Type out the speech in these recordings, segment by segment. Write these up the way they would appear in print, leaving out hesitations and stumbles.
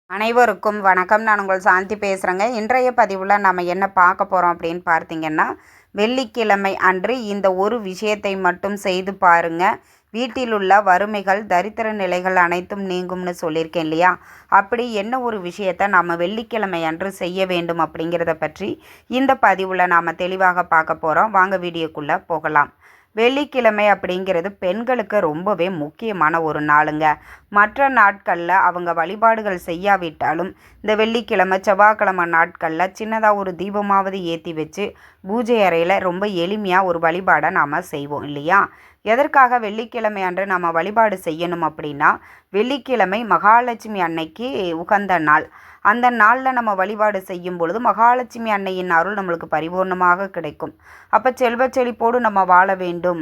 அனைவருக்கும் வணக்கம். நான் உங்கள் சாந்தி பேசுகிறேங்க. இன்றைய பதிவில் நம்ம என்ன பார்க்க போகிறோம் அப்படின்னு பார்த்தீங்கன்னா, வெள்ளிக்கிழமை அன்று இந்த ஒரு விஷயத்தை மட்டும் செய்து பாருங்கள். வீட்டிலுள்ள வறுமைகள், தரித்திர நிலைகள் அனைத்தும் நீங்கும்னு சொல்லியிருக்கேன் இல்லையா? அப்படி என்ன ஒரு விஷயத்தை நாம் வெள்ளிக்கிழமை அன்று செய்ய வேண்டும் அப்படிங்கிறத பற்றி இந்த பதிவில் நாம் தெளிவாக பார்க்க போகிறோம். வாங்க வீடியோக்குள்ளே போகலாம். வெள்ளிக்கிழமை அப்படிங்கிறது பெண்களுக்கு ரொம்பவே முக்கியமான ஒரு நாளுங்க. மற்ற நாட்களில் அவங்க வழிபாடுகள் செய்யாவிட்டாலும் இந்த வெள்ளிக்கிழமை செவ்வாய்க்கிழமை நாட்களில் சின்னதாக ஒரு தீபமாவது ஏற்றி வச்சு பூஜை அறையில் ரொம்ப எளிமையாக ஒரு வழிபாடை நாம் செய்வோம் இல்லையா? எதற்காக வெள்ளிக்கிழமை அன்று நம்ம வழிபாடு செய்யணும் அப்படின்னா, வெள்ளிக்கிழமை மகாலட்சுமி அன்னைக்கு உகந்த நாள். அந்த நாளில் நம்ம வழிபாடு செய்யும் பொழுது மகாலட்சுமி அன்னையின் அருள் நம்மளுக்கு பரிபூர்ணமாக கிடைக்கும். அப்போ செல்வ செழிப்போடு நம்ம வாழ வேண்டும்,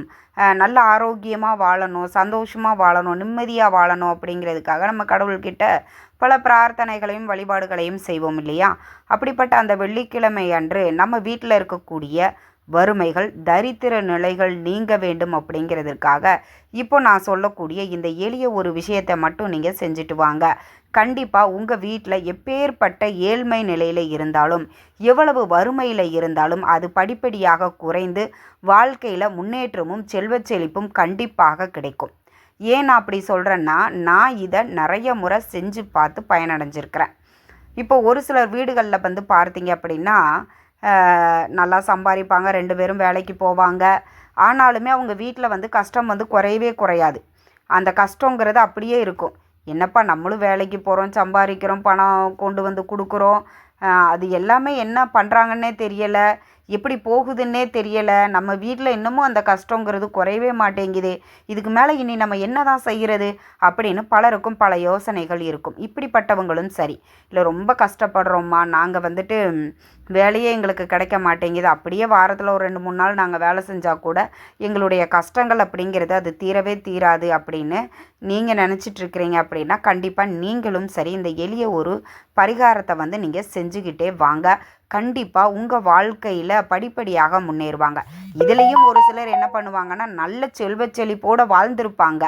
நல்ல ஆரோக்கியமாக வாழணும், சந்தோஷமாக வாழணும், நிம்மதியாக வாழணும் அப்படிங்கிறதுக்காக நம்ம கடவுள்கிட்ட பல பிரார்த்தனைகளையும் வழிபாடுகளையும் செய்வோம் இல்லையா? அப்படிப்பட்ட அந்த வெள்ளிக்கிழமை அன்று நம்ம வீட்டில் இருக்கக்கூடிய வறுமைகள், தரித்திர நிலைகள் நீங்க வேண்டும் அப்படிங்கிறதுக்காக இப்போ நான் சொல்லக்கூடிய இந்த எளிய ஒரு விஷயத்தை மட்டும் நீங்கள் செஞ்சுட்டு வாங்க. கண்டிப்பாக உங்கள் வீட்டில் எப்பேற்பட்ட ஏழ்மை நிலையில் இருந்தாலும், எவ்வளவு வறுமையில் இருந்தாலும் அது படிப்படியாக குறைந்து வாழ்க்கையில் முன்னேற்றமும் செல்வ செழிப்பும் கண்டிப்பாக கிடைக்கும். ஏன் நான் அப்படி சொல்கிறேன்னா, நான் இதை நிறைய முறை செஞ்சு பார்த்து பயனடைஞ்சிருக்கிறேன். இப்போ ஒரு சிலர் வீடுகளில் வந்து பார்த்தீங்க அப்படின்னா, நல்லா சம்பாதிப்பாங்க, 2 பேரும் வேலைக்கு போவாங்க. ஆனாலுமே அவங்க வீட்டில் வந்து கஷ்டம் வந்து குறையவே குறையாது. அந்த கஷ்டங்கிறது அப்படியே இருக்கும். என்னப்பா நம்மளும் வேலைக்கு போகிறோம், சம்பாதிக்கிறோம், பணம் கொண்டு வந்து கொடுக்குறோம், அது எல்லாமே என்ன பண்ணுறாங்கன்னே தெரியலை, எப்படி போகுதுன்னே தெரியலை, நம்ம வீட்டில் இன்னமும் அந்த கஷ்டங்கிறது குறையவே மாட்டேங்குது, இதுக்கு மேலே இனி நம்ம என்ன தான் செய்கிறது அப்படின்னு பலருக்கும் பல யோசனைகள் இருக்கும். இப்படிப்பட்டவங்களும் சரி, இல்லை ரொம்ப கஷ்டப்படுறோம்மா, நாங்கள் வந்துட்டு வேலையே எங்களுக்கு கிடைக்க மாட்டேங்குது, அப்படியே வாரத்தில் ஒரு 2-3 நாள் நாங்கள் வேலை செஞ்சால் கூட எங்களுடைய கஷ்டங்கள் அப்படிங்கிறது அது தீரவே தீராது அப்படின்னு நீங்கள் நினச்சிட்ருக்கிறீங்க அப்படின்னா, கண்டிப்பாக நீங்களும் சரி இந்த எளிய ஒரு பரிகாரத்தை வந்து நீங்கள் செஞ்சுக்கிட்டே வாங்க. கண்டிப்பாக உங்கள் வாழ்க்கையில் படிப்படியாக முன்னேறுவாங்க. இதுலேயும் ஒரு சிலர் என்ன பண்ணுவாங்கன்னா, நல்ல செல்வ செழிப்போடு வாழ்ந்திருப்பாங்க.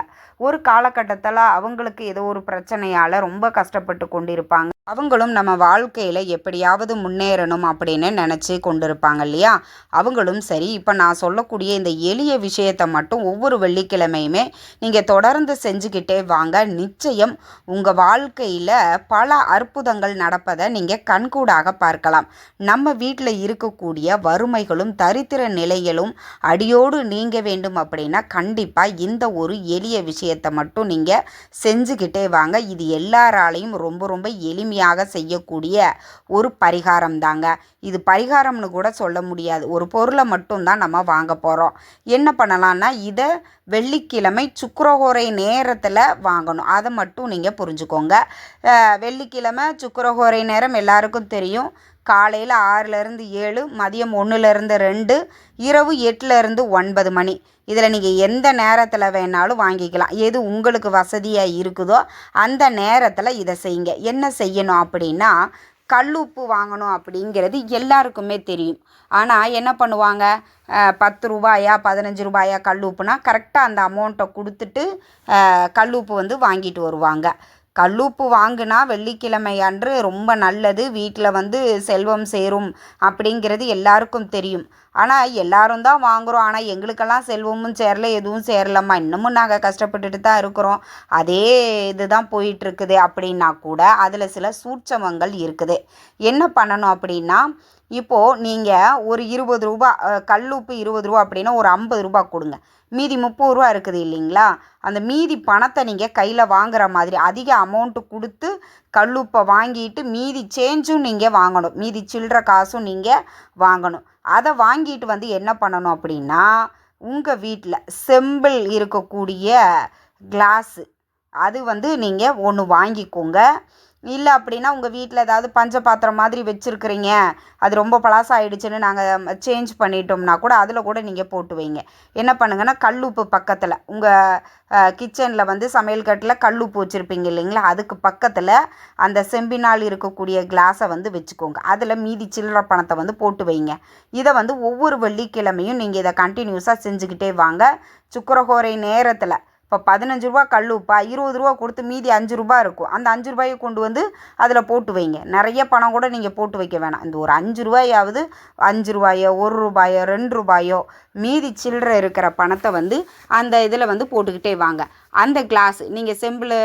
ஒரு காலகட்டத்தில் அவங்களுக்கு ஏதோ ஒரு பிரச்சனையால் ரொம்ப கஷ்டப்பட்டு கொண்டிருப்பாங்க. அவங்களும் நம்ம வாழ்க்கையில் எப்படியாவது முன்னேறணும் அப்படின்னு நினச்சி கொண்டிருப்பாங்க இல்லையா? அவங்களும் சரி, இப்போ நான் சொல்லக்கூடிய இந்த எளிய விஷயத்தை மட்டும் ஒவ்வொரு வெள்ளிக்கிழமையுமே நீங்கள் தொடர்ந்து செஞ்சுக்கிட்டே வாங்க. நிச்சயம் உங்கள் வாழ்க்கையில் பல அற்புதங்கள் நடப்பதை நீங்கள் கண்கூடாக பார்க்கலாம். நம்ம வீட்டில் இருக்கக்கூடிய வறுமைகளும் தரித்திர நிலைகளும் அடியோடு நீங்க வேண்டும் அப்படின்னா கண்டிப்பாக இந்த ஒரு எளிய விஷயத்தை மட்டும் நீங்கள் செஞ்சுக்கிட்டே வாங்க. இது எல்லாராலையும் ரொம்ப ரொம்ப எளிமையாக செய்யக்கூடிய ஒரு பரிகாரம் தாங்க. இது பரிகாரம்னு கூட சொல்ல முடியாது. ஒரு பொருளை மட்டும்தான் நம்ம வாங்க போகிறோம். என்ன பண்ணலான்னா, இதை வெள்ளிக்கிழமை சுக்கிரஹோரை நேரத்தில் வாங்கணும். அதை மட்டும் நீங்கள் புரிஞ்சுக்கோங்க. வெள்ளிக்கிழமை சுக்கிரஹோரை நேரம் எல்லாருக்கும் தெரியும். காலையில் 6லேருந்து 7, மதியம் 1லேருந்து 2, இரவு 8லேருந்து 9 மணி. இதில் நீங்கள் எந்த நேரத்தில் வேணாலும் வாங்கிக்கலாம். எது உங்களுக்கு வசதியாக இருக்குதோ அந்த நேரத்தில் இதை செய்யுங்க. என்ன செய்யணும் அப்படின்னா, கல்லுப்பு வாங்கணும் அப்படிங்கிறது எல்லாருக்குமே தெரியும். ஆனால் என்ன பண்ணுவாங்க, 10 ரூபாயா 15 ரூபாயா கல்லுப்புனா கரெக்டாக அந்த அமௌண்ட்டை கொடுத்துட்டு கல்லுப்பு வந்து வாங்கிட்டு வருவாங்க. கல்லுப்பு வாங்கினா வெள்ளிக்கிழமை அன்று ரொம்ப நல்லது, வீட்டில் வந்து செல்வம் சேரும் அப்படிங்கிறது எல்லாருக்கும் தெரியும். ஆனால் எல்லாரும் தான் வாங்குகிறோம், ஆனால் எங்களுக்கெல்லாம் செல்வமும் சேரல, எதுவும் சேரலம்மா, இன்னமும் நாங்கள் கஷ்டப்பட்டுட்டு தான் இருக்கிறோம், அதே இது தான் போயிட்டுருக்குது அப்படின்னா கூட அதில் சில சூட்சமங்கள் இருக்குது. என்ன பண்ணணும் அப்படின்னா, இப்போது நீங்கள் ஒரு 20 ரூபா, கல்லுப்பு 20 ரூபா அப்படின்னா ஒரு 50 ரூபா கொடுங்க. மீதி 30 ரூபா இருக்குது இல்லைங்களா? அந்த மீதி பணத்தை நீங்கள் கையில் வாங்குகிற மாதிரி அதிக அமௌண்ட்டு கொடுத்து கல்லுப்பை வாங்கிட்டு மீதி சேஞ்சும் நீங்கள் வாங்கணும், மீதி சில்லற காசும் நீங்கள் வாங்கணும். அதை வாங்கிட்டு வந்து என்ன பண்ணணும் அப்படின்னா, உங்கள் வீட்டில் செம்பிள் இருக்கக்கூடிய கிளாஸு அது வந்து நீங்கள் ஒன்று வாங்கிக்கோங்க. இல்லை அப்படின்னா உங்கள் வீட்டில் ஏதாவது பஞ்ச பாத்திரம் மாதிரி வச்சுருக்கிறீங்க, அது ரொம்ப பழசாயிடுச்சுன்னு நாங்கள் சேஞ்ச் பண்ணிட்டோம்னா கூட அதில் கூட நீங்கள் போட்டு வைங்க. என்ன பண்ணுங்கன்னா, கல்லுப்பு பக்கத்தில் உங்கள் கிச்சனில் வந்து சமையல் கட்டில் கல்லுப்பு வச்சுருப்பீங்க இல்லைங்களா, அதுக்கு பக்கத்தில் அந்த செம்பினால் இருக்கக்கூடிய கிளாஸை வந்து வச்சுக்கோங்க. அதில் மீதி சில்லற பணத்தை வந்து போட்டு வைங்க. இதை வந்து ஒவ்வொரு வெள்ளிக்கிழமையும் நீங்கள் இதை கண்டினியூஸாக செஞ்சுக்கிட்டே வாங்க. சுக்கிரஹோரை நேரத்தில் இப்போ 15 ரூபா கல் உப்பா 20 ரூபா கொடுத்து மீதி 5 ரூபா இருக்கும். அந்த 5 ரூபாயை கொண்டு வந்து அதில் போட்டு வைங்க. நிறைய பணம் கூட நீங்கள் போட்டு வைக்க வேணாம். இந்த ஒரு 5 ரூபாயாவது 5 ரூபாயோ 1 ரூபாயோ 2 ரூபாயோ மீதி சில்லறை இருக்கிற பணத்தை வந்து அந்த இதில் வந்து போட்டுக்கிட்டே வாங்க. அந்த கிளாஸ் நீங்கள் செம்பில்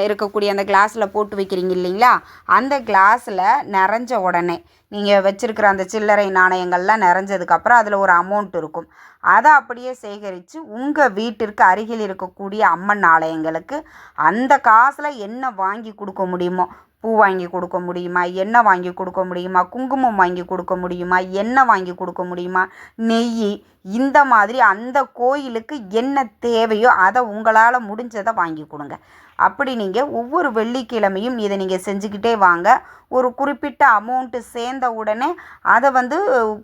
இருக்கக்கூடிய அந்த கிளாஸில் போட்டு வைக்கிறீங்க இல்லைங்களா, அந்த கிளாஸில் நிறைஞ்ச உடனே நீங்கள் வச்சுருக்கிற அந்த சில்லறை நாணயங்கள்லாம் நிறைஞ்சதுக்கப்புறம் அதில் ஒரு அமௌண்ட் இருக்கும். அதை அப்படியே சேகரித்து உங்கள் வீட்டிற்கு அருகில் இருக்கக்கூடிய அம்மன் ஆலயங்களுக்கு அந்த காசில் என்ன வாங்கி கொடுக்க முடியுமோ, பூ வாங்கி கொடுக்க முடியுமா, எண்ணெய் வாங்கி கொடுக்க முடியுமா, குங்குமம் வாங்கி கொடுக்க முடியுமா, எண்ணெய் வாங்கி கொடுக்க முடியுமா, நெய், இந்த மாதிரி அந்த கோயிலுக்கு என்ன தேவையோ அதை உங்களால் முடிஞ்சதை வாங்கி கொடுங்க. அப்படி நீங்கள் ஒவ்வொரு வெள்ளிக்கிழமையும் இதை நீங்கள் செஞ்சுக்கிட்டே வாங்க. ஒரு குறிப்பிட்ட அமௌண்ட்டு சேர்ந்த உடனே அதை வந்து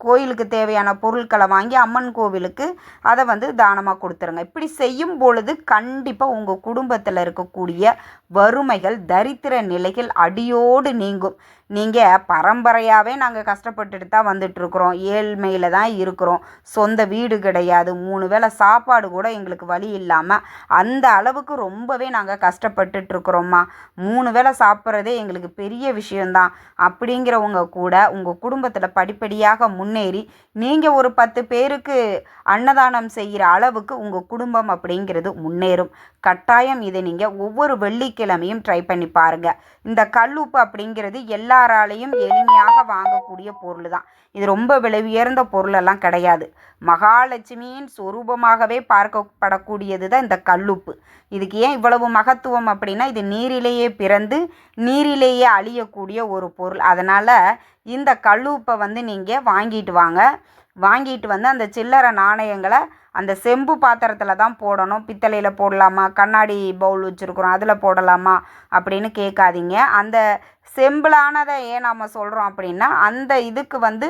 கோயிலுக்கு தேவையான பொருட்களை வாங்கி அம்மன் கோவிலுக்கு அதை வந்து தானமாக கொடுத்துருங்க. இப்படி செய்யும் பொழுது கண்டிப்பாக உங்கள் குடும்பத்தில் இருக்கக்கூடிய வறுமைகள், தரித்திர நிலைகள் அடியோடு நீங்கும். நீங்கள் பரம்பரையாகவே நாங்கள் கஷ்டப்பட்டுட்டு தான் வந்துட்டுருக்குறோம், ஏழ்மையில் தான் இருக்கிறோம், சொந்த வீடு கிடையாது, 3 வேளை சாப்பாடு கூட எங்களுக்கு வழி இல்லாமல் அந்த அளவுக்கு ரொம்பவே நாங்கள் கஷ்டப்பட்டுட்ருக்குறோம்மா, 3 வேளை சாப்பிட்றதே எங்களுக்கு பெரிய விஷயந்தான் அப்படிங்கிறவங்க கூட உங்கள் குடும்பத்தில் படிப்படியாக முன்னேறி நீங்கள் ஒரு 10 பேருக்கு அன்னதானம் செய்கிற அளவுக்கு உங்கள் குடும்பம் அப்படிங்கிறது முன்னேறும். கட்டாயம் இதை நீங்கள் ஒவ்வொரு வெள்ளிக்கிழமையும் ட்ரை பண்ணி பாருங்கள். இந்த கல்லுப்பு அப்படிங்கிறது எல்லாராலையும் எளிமையாக வாங்கக்கூடிய பொருள் தான். இது ரொம்ப விலை உயர்ந்த பொருளெல்லாம் கிடையாது. மகாலட்சுமியின் சொரூபமாகவே பார்க்கப்படக்கூடியது தான் இந்த கல்லுப்பு. இதுக்கு ஏன் இவ்வளவு மகத்துவம் அப்படின்னா, இது நீரிலேயே பிறந்து நீரிலேயே அழியக்கூடிய ஒரு பொருள். அதனால் இந்த கல்லுப்பை வந்து நீங்கள் வாங்கிட்டு வாங்க. வாங்கிட்டு வந்து அந்த சில்லறை நாணயங்களை அந்த செம்பு பாத்திரத்தில் தான் போடணும். பித்தளையில் போடலாமா, கண்ணாடி பவுல் வச்சுருக்குறோம் அதில் போடலாமா அப்படின்னு கேட்காதீங்க. அந்த செம்பிளானதை ஏன் நாம் சொல்கிறோம் அப்படின்னா, அந்த இதுக்கு வந்து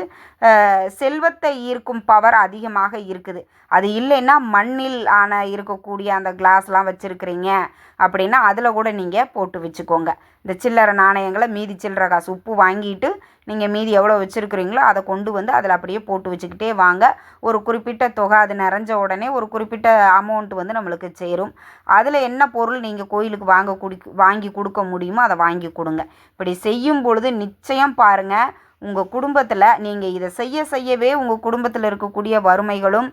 செல்வத்தை ஈர்க்கும் பவர் அதிகமாக இருக்குது. அது இல்லைன்னா மண்ணில் இருக்கக்கூடிய அந்த கிளாஸ்லாம் வச்சுருக்கிறீங்க அப்படின்னா அதில் கூட நீங்கள் போட்டு வச்சுக்கோங்க. இந்த சில்லறை நாணயங்களை மீதி சில்லறை காசு உப்பு வாங்கிட்டு நீங்கள் மீதி எவ்வளோ வச்சுருக்கிறீங்களோ அதை கொண்டு வந்து அதில் அப்படியே போட்டு வச்சுக்கிட்டே வாங்க. ஒரு குறிப்பிட்ட தொகை அது நிறைஞ்ச உடனே ஒரு குறிப்பிட்ட அமௌண்ட் வந்து நம்மளுக்கு சேரும். அதில் என்ன பொருள் நீங்கள் கோயிலுக்கு வாங்கி கொடுக்க முடியுமோ அதை வாங்கி கொடுங்க. இப்படி செய்யும் பொழுது நிச்சயம் பாருங்கள், உங்கள் குடும்பத்தில் நீங்கள் இதை செய்யவே உங்கள் குடும்பத்தில் இருக்கக்கூடிய வறுமைகளும்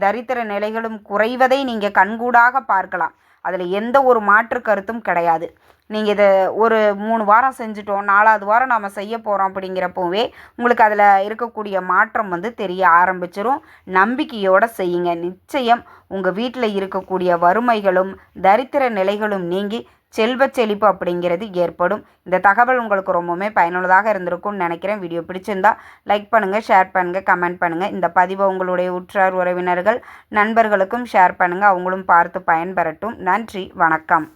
தரித்திர நிலைகளும் குறைவதை நீங்கள் கண்கூடாக பார்க்கலாம். அதில் எந்த ஒரு மாற்று கருத்தும் கிடையாது. நீங்கள் இதை ஒரு 3 வாரம் செஞ்சுட்டோம், 4வது வாரம் நாம் செய்ய போகிறோம் அப்படிங்கிறப்போவே உங்களுக்கு அதில் இருக்கக்கூடிய மாற்றம் வந்து தெரிய ஆரம்பிச்சிடும். நம்பிக்கையோடு செய்யுங்க. நிச்சயம் உங்கள் வீட்டில் இருக்கக்கூடிய வறுமைகளும் தரித்திர நிலைகளும் நீங்கி செல்வ செழிப்பு அப்படிங்கிறது ஏற்படும். இந்த தகவல் உங்களுக்கு ரொம்பவுமே பயனுள்ளதாக இருந்திருக்கும்னு நினைக்கிறேன். வீடியோ பிடிச்சிருந்தா லைக் பண்ணுங்கள், ஷேர் பண்ணுங்கள், கமெண்ட் பண்ணுங்கள். இந்த பதிவை உங்களுடைய உற்றார் உறவினர்கள் நண்பர்களுக்கும் ஷேர் பண்ணுங்கள். அவங்களும் பார்த்து பயன்பெறட்டும். நன்றி, வணக்கம்.